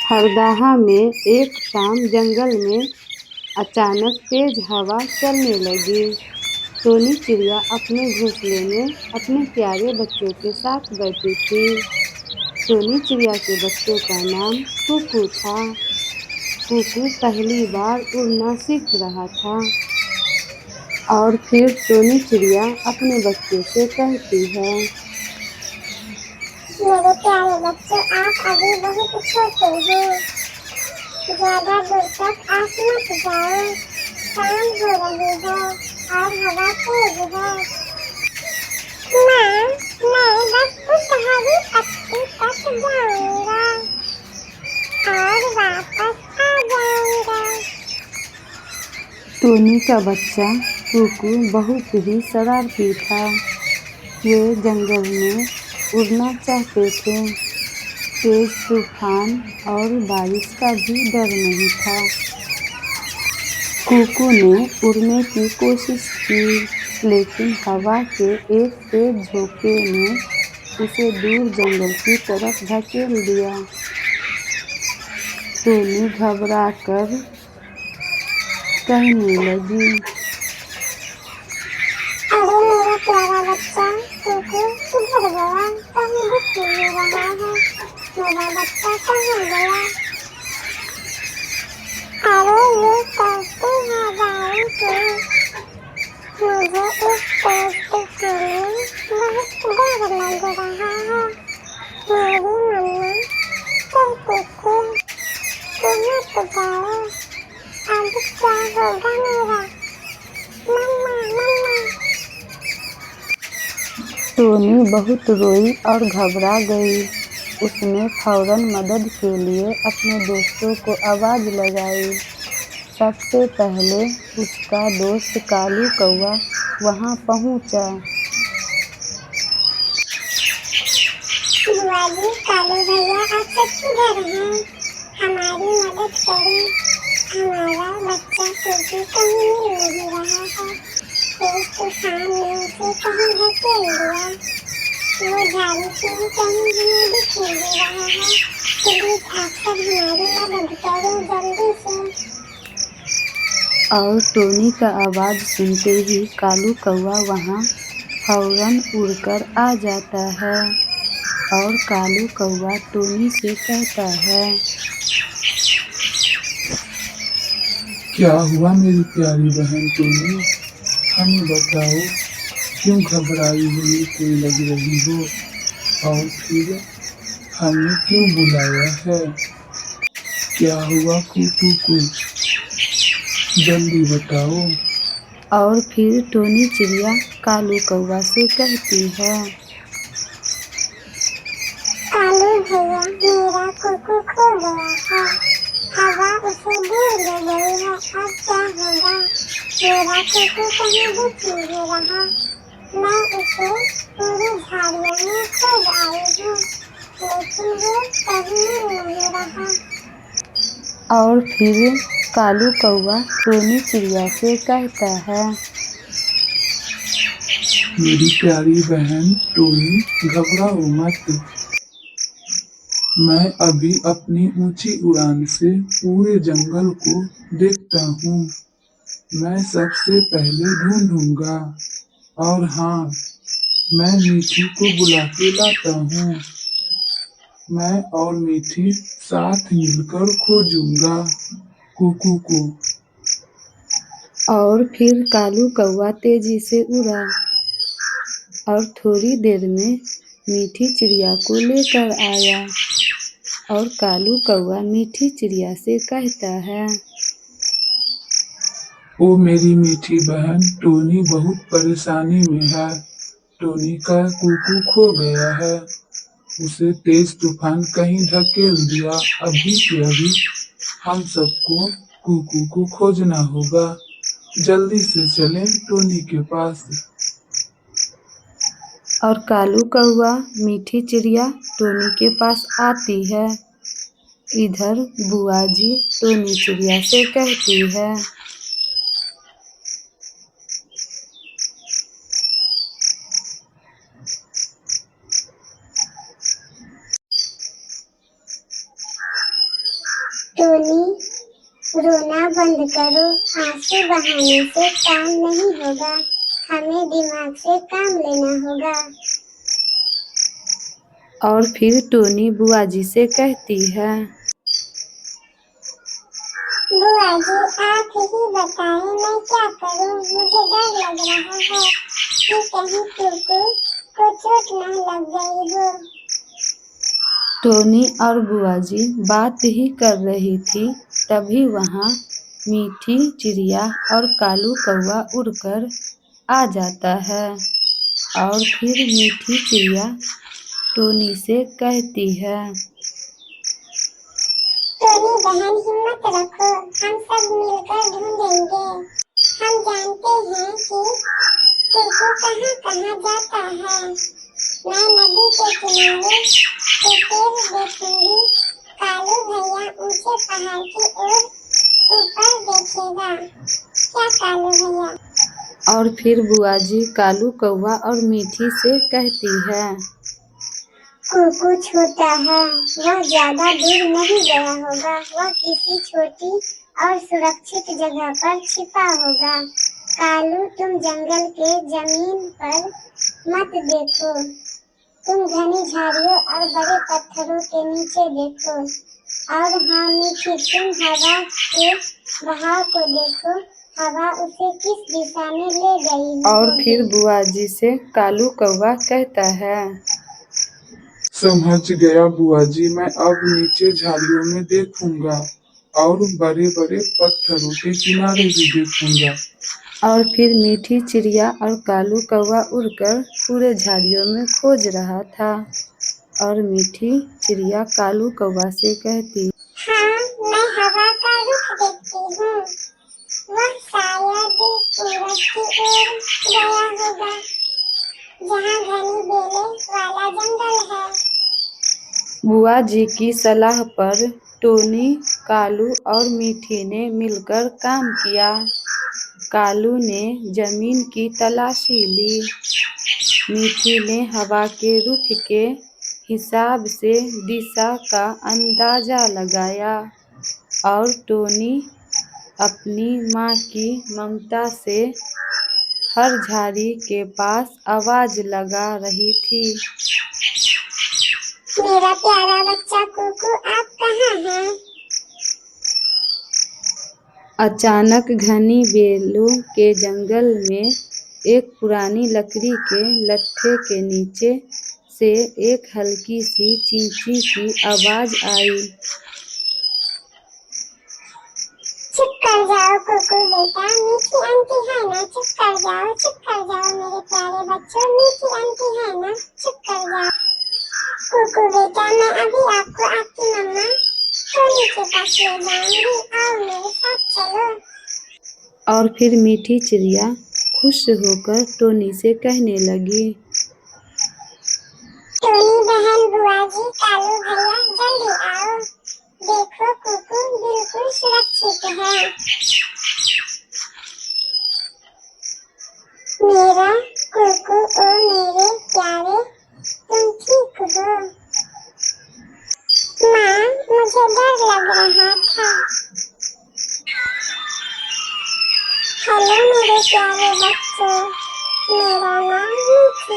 हरदाहा में एक शाम जंगल में अचानक तेज हवा चलने लगी। टोनी चिड़िया अपने घोंसले में अपने प्यारे बच्चों के साथ बैठी थी। टोनी चिड़िया के बच्चों का नाम कुकू था। कुकू पहली बार उड़ना सीख रहा था। और फिर टोनी चिड़िया अपने बच्चों से कहती है, मेरे प्यारे बच्चों, आप अभी बहुत छोटे हैं। ज्यादा दूर तक आप मत जाओ। शाम हो रही है और हवा तेज है। मैं बस उस हरी पत्ती तक जाऊंगा और वापस आ जाऊंगा। टोनी का बच्चा कुकू बहुत ही शरारती था। वे जंगल में उड़ना चाहते थे। तेज तूफान और बारिश का भी डर नहीं था। कुकू ने उड़ने की कोशिश की, लेकिन हवा के एक तेज झोंके ने उसे दूर जंगल की तरफ धकेल दिया। टोनी घबराकर कहने लगी, अरे मेरा प्यारा बच्चा कुकू किधर गया? कहीं दिख नहीं रहा है। मेरा बच्चा कहाँ गया? अरे ये कैसी हवाएं हैं? मुझे इस तेज तूफान में बहुत डर लग रहा है। मेरी मम्मा कहती थी कि मत जाओ। अब क्या होगा मेरा? मम्मा मम्मा। टोनी बहुत रोई और घबरा गई। उसने फौरन मदद के लिए अपने दोस्तों को आवाज लगाई। सबसे पहले उसका दोस्त कालू कौआ वहां पहुंचा। बुआ जी, कालू भैया आप सब किधर हैं? हमारी मदद करें। हमारा बच्चा कुकू कहीं मिल नहीं रहा है। तेज तूफान ने उसे कहीं धकेल दिया। वो झाड़ी से कहीं हमें दिख नहीं रहा है। प्लीज आप सब हमारी मदद करें जल्दी से। और टोनी का आवाज सुनते ही कालू कौआ वहां फौरन उड़कर आ जाता है। और कालू कौआ टोनी से कहता है, क्या हुआ मेरी प्यारी बहन टोनी? हमें बताओ, क्यों घबराई हुई सी लग रही हो? और फिर हमें क्यों बुलाया है? क्या हुआ कुकू को? जल्दी बताओ। और फिर टोनी चिड़िया कालू कौआ से कहती है, कालू भैया, मेरा कुकू खो गया है। हवा उसे दूर ले गई है। अब क्या होगा? मेरा कुकू कहीं दिख नहीं रहा। मैं उसे पूरी झाड़ियों में खोज आई हूँ, लेकिन वो कहीं मिल नहीं रहा। और फिर कालू कौआ टोनी चिड़िया से कहता है, मेरी प्यारी बहन टोनी, घबराओ मत। मैं अभी अपनी ऊंची उड़ान से पूरे जंगल को देखता हूँ। मैं सबसे पहले ढूंढूंगा। और हाँ, मैं मीठी को बुला के लाता हूँ। मैं और मीठी साथ मिलकर खोजूंगा कुकू को। और फिर कालू कौआ तेजी से उड़ा और थोड़ी देर में मीठी चिड़िया को लेकर आया। और कालू कौआ मीठी चिड़िया से कहता है, ओ मेरी मीठी बहन टोनी बहुत परेशानी में है। टोनी का कुकू खो गया है। उसे तेज तूफान कहीं धकेल दिया। अभी के अभी हम सबको कुकू को खोजना होगा। जल्दी से चलें टोनी के पास। और कालू कौआ मीठी चिड़िया टोनी के पास आती है। इधर बुआ जी टोनी चिड़िया से कहती है, बंद करो, आंसू बहाने से काम नहीं होगा, हमें दिमाग से काम लेना होगा। और फिर टोनी बुआ जी से कहती है, बुआ जी आप ही बताएं मैं क्या करूं, मुझे डर लग रहा है कि कहीं कुकू को चोट न लग गई हो। टोनी और बुआ जी बात ही कर रही थी, तभी वहाँ मीठी चिड़िया और कालू कौवा उड़कर आ जाता है। और फिर मीठी चिड़िया टोनी से कहती है, टोनी बहन हिम्मत रखो, हम सब मिलकर ढूंढेंगे। हम जानते हैं कि कुकू कहाँ कहाँ जाता है। मैं नदी के किनारे एक पेड़ देखूंगी, कालू भैया ऊंचे पहाड़ की ओर ऊपर देखेगा। क्या कालू भैया? और फिर बुआ जी कालू कौवा और मीठी से कहती है, कुकू छोटा है, वह ज्यादा दूर नहीं गया होगा, वह किसी छोटी और सुरक्षित जगह पर छिपा होगा। कालू तुम जंगल के जमीन पर मत देखो, तुम घनी झाड़ियों और बड़े पत्थरों के नीचे देखो। और हाँ मीठी, तुम हवा के बहाव को देखो, हवा उसे किस दिशा में ले गई है। और फिर बुआ जी से कालू कौवा कहता है, समझ गया बुआ जी, मैं अब नीचे झाड़ियों में देखूंगा और बड़े बड़े पत्थरों के किनारे भी देखूंगा। और फिर मीठी चिड़िया और कालू कौवा उड़कर पूरे झाड़ियों में खोज रहा था। और मीठी चिड़िया कालू कौवा से कहती, हाँ मैं हवा का रुख देखती हूँ, वह शायद पूरब की ओर गया होगा, जहाँ घनी बेलें वाला जंगल है। बुआ जी की सलाह पर टोनी, कालू और मीठी ने मिलकर काम किया। कालू ने जमीन की तलाशी ली, मीठी ने हवा के रुख के हिसाब से दिशा का अंदाजा लगाया और टोनी अपनी माँ की ममता से हर झाड़ी के पास आवाज लगा रही थी, मेरा प्यारा बच्चा कुकू आप कहाँ हैं? अचानक घनी बेलों के जंगल में एक पुरानी लकड़ी के लट्ठे के नीचे से एक हल्की सी चींची की आवाज आई। चुप कर जाओ कुकू बेटा, मीठी आंटी है ना, चुप कर जाओ मेरे प्यारे बच्चों, मीठी आंटी है ना, चुप कर जाओ। कुकू बेटा मैं अभी आपको आपकी मम्मा टोनी के पास ले जाऊंगी, आओ मेरे साथ चलो। और फिर मीठी चिड़िया खुश होकर टोनी से कहने लगी, टोनी बहन, बुआ जी, कालू भैया जल्दी आओ, देखो कुकू बिल्कुल सुरक्षित है। मेरा कुकू ओ मेरे प्यारे, तुम ठीक हो? माँ मुझे डर लग रहा था। हेलो मेरे प्यारे बच्चों, मेरा नाम मीठी